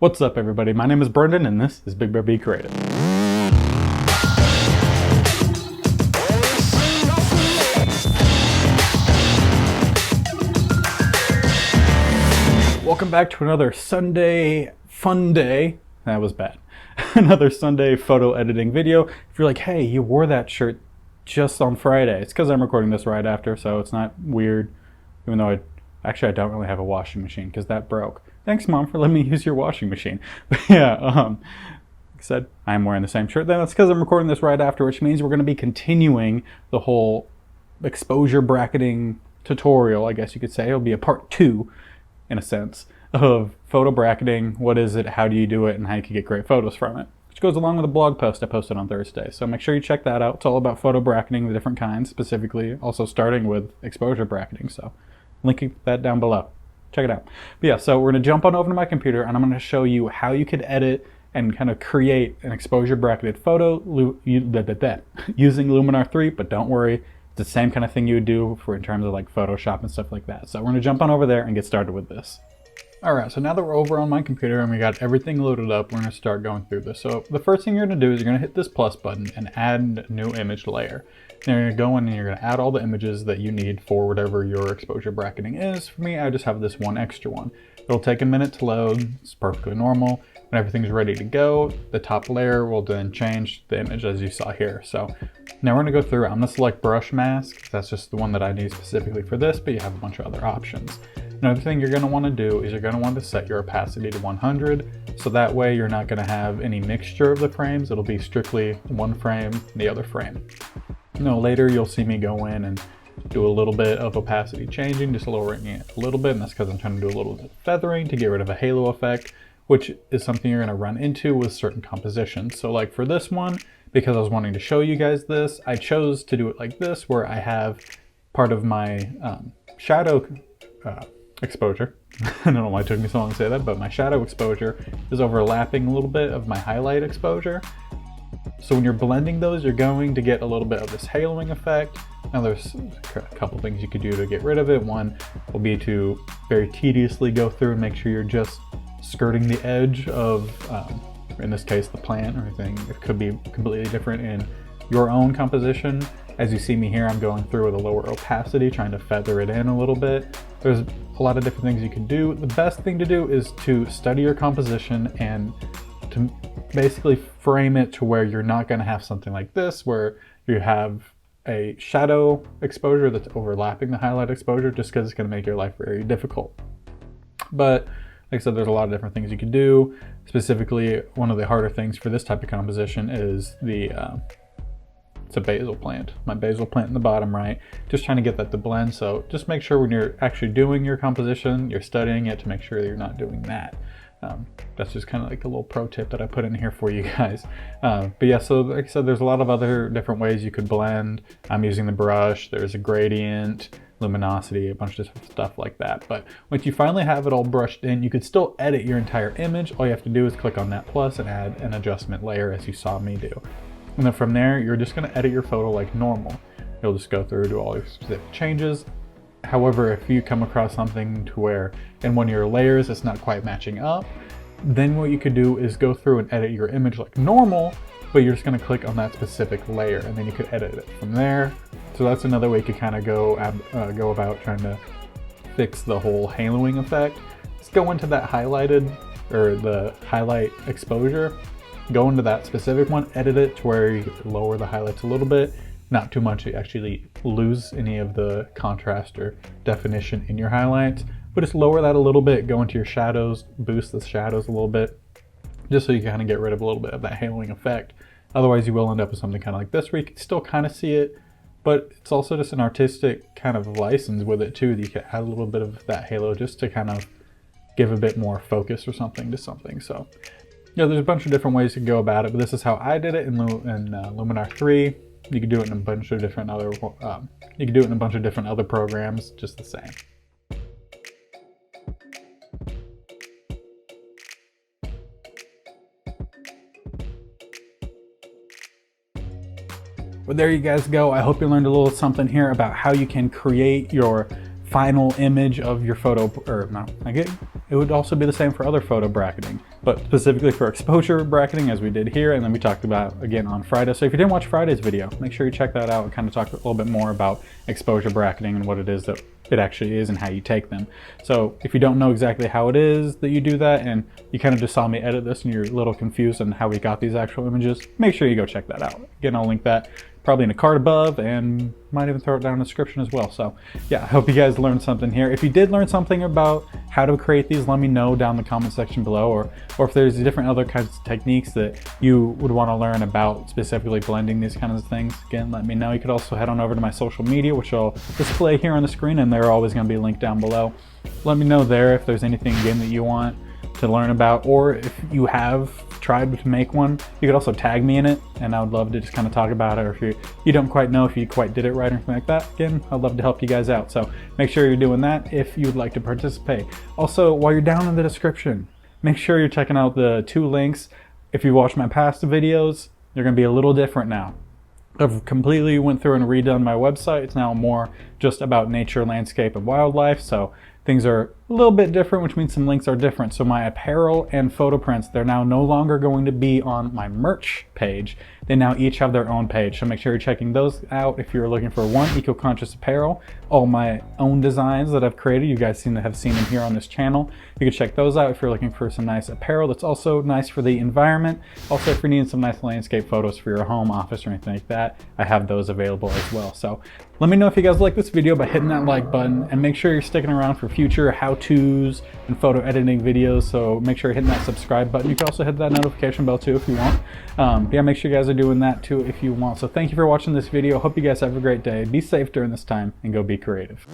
What's up everybody, my name is Brendan and this is BigBearB Creative. Welcome back to another Sunday fun day. That was bad. Another Sunday photo editing video. If you're like, hey, you wore that shirt just on Friday, it's because I'm recording this right after, so it's not weird, even though I don't really have a washing machine because that broke. Thanks, Mom, for letting me use your washing machine. But yeah, like I said, I'm wearing the same shirt. That's because I'm recording this right after, which means we're going to be continuing the whole exposure bracketing tutorial, I guess you could say. It'll be a part 2, in a sense, of photo bracketing. What is it, how do you do it, and how you can get great photos from it. Which goes along with a blog post I posted on Thursday. So make sure you check that out. It's all about photo bracketing, the different kinds, specifically also starting with exposure bracketing. So linking that down below. Check it out. But yeah, so we're going to jump on over to my computer and I'm going to show you how you could edit and kind of create an exposure bracketed photo using Luminar 3, but don't worry, it's the same kind of thing you would do for in terms of like Photoshop and stuff like that. So we're going to jump on over there and get started with this. Alright, so now that we're over on my computer and we got everything loaded up, we're going to start going through this. So the first thing you're going to do is you're going to hit this plus button and add a new image layer. Then you're going to go in and you're going to add all the images that you need for whatever your exposure bracketing is. For me, I just have this one extra one. It'll take a minute to load. It's perfectly normal. When everything's ready to go, the top layer will then change the image as you saw here. So now we're going to go through. I'm going to select brush mask. That's just the one that I need specifically for this, but you have a bunch of other options. Another thing you're going to want to do is you're going to want to set your opacity to 100. So that way you're not going to have any mixture of the frames. It'll be strictly one frame, the other frame. Later you'll see me go in and do a little bit of opacity changing, just lowering it a little bit, and that's because I'm trying to do a little bit of feathering to get rid of a halo effect, which is something you're going to run into with certain compositions. So like for this one, because I was wanting to show you guys this, I chose to do it like this, where I have part of my shadow exposure. I don't know why it took me so long to say that, but my shadow exposure is overlapping a little bit of my highlight exposure. So when you're blending those, you're going to get a little bit of this haloing effect. Now there's a couple things you could do to get rid of it. One will be to very tediously go through and make sure you're just skirting the edge of, in this case, the plant or anything. It could be completely different in your own composition. As you see me here, I'm going through with a lower opacity, trying to feather it in a little bit. There's a lot of different things you can do. The best thing to do is to study your composition and to basically frame it to where you're not going to have something like this, where you have a shadow exposure that's overlapping the highlight exposure, just because it's going to make your life very difficult. But like I said, there's a lot of different things you can do. Specifically, one of the harder things for this type of composition is it's a basil plant. My basil plant in the bottom right, just trying to get that to blend. So just make sure when you're actually doing your composition, you're studying it to make sure that you're not doing that. That's just kind of like a little pro tip that I put in here for you guys. But yeah, so like I said, there's a lot of other different ways you could blend. I'm using the brush, there's a gradient, luminosity, a bunch of stuff like that. But once you finally have it all brushed in, you could still edit your entire image. All you have to do is click on that plus and add an adjustment layer, as you saw me do. And then from there, you're just going to edit your photo like normal. You'll just go through, do all your specific changes. However, if you come across something to where in one of your layers it's not quite matching up, then what you could do is go through and edit your image like normal, but you're just going to click on that specific layer and then you could edit it from there. So that's another way you could kind of go about trying to fix the whole haloing effect. Just go into that highlighted or the highlight exposure, go into that specific one, edit it to where you lower the highlights a little bit. Not too much to actually lose any of the contrast or definition in your highlights, but just lower that a little bit, go into your shadows, boost the shadows a little bit, just so you kind of get rid of a little bit of that haloing effect. Otherwise you will end up with something kind of like this where you can still kind of see it, but it's also just an artistic kind of license with it too, that you can add a little bit of that halo just to kind of give a bit more focus or something to something. So yeah, there's a bunch of different ways to go about it, but this is how I did it in Luminar 3. You can do it in a bunch of different other. You can do it in a bunch of different other programs, just the same. Well, there you guys go. I hope you learned a little something here about how you can create your final image of your photo, or no, I get it would also be the same for other photo bracketing. but specifically for exposure bracketing as we did here, and then we talked about again on Friday. So if you didn't watch Friday's video, make sure you check that out and kind of talk a little bit more about exposure bracketing and what it is that it actually is and how you take them. So if you don't know exactly how it is that you do that, and you kind of just saw me edit this and you're a little confused on how we got these actual images, make sure you go check that out. Again, I'll link that probably in a card above, and might even throw it down in the description as well. So yeah, I hope you guys learned something here. If you did learn something about how to create these, let me know down in the comment section below, or if there's different other kinds of techniques that you would want to learn about, specifically blending these kinds of things. Again, let me know. You could also head on over to my social media, which I'll display here on the screen, and they're always going to be linked down below. Let me know there if there's anything again that you want to learn about, or if you have tried to make one, you could also tag me in it, and I would love to just kind of talk about it. Or if you don't quite know if you quite did it right or anything like that, again, I'd love to help you guys out. So make sure you're doing that if you'd like to participate. Also, while you're down in the description, make sure you're checking out the 2 links. If you watched my past videos, they're going to be a little different now. I've completely went through and redone my website. It's now more just about nature, landscape, and wildlife. So things are a little bit different, which means some links are different. So my apparel and photo prints, they're now no longer going to be on my merch page. They now each have their own page. So make sure you're checking those out if you're looking for one, eco-conscious apparel. All my own designs that I've created, you guys seem to have seen them here on this channel. You can check those out if you're looking for some nice apparel that's also nice for the environment. Also, if you're needing some nice landscape photos for your home, office, or anything like that, I have those available as well. So let me know if you guys like this video by hitting that like button, and make sure you're sticking around for future how-tos and photo editing videos. So make sure you're hitting that subscribe button. You can also hit that notification bell too if you want. Yeah, make sure you guys are doing that too if you want. So thank you for watching this video. Hope you guys have a great day. Be safe during this time, and go be creative.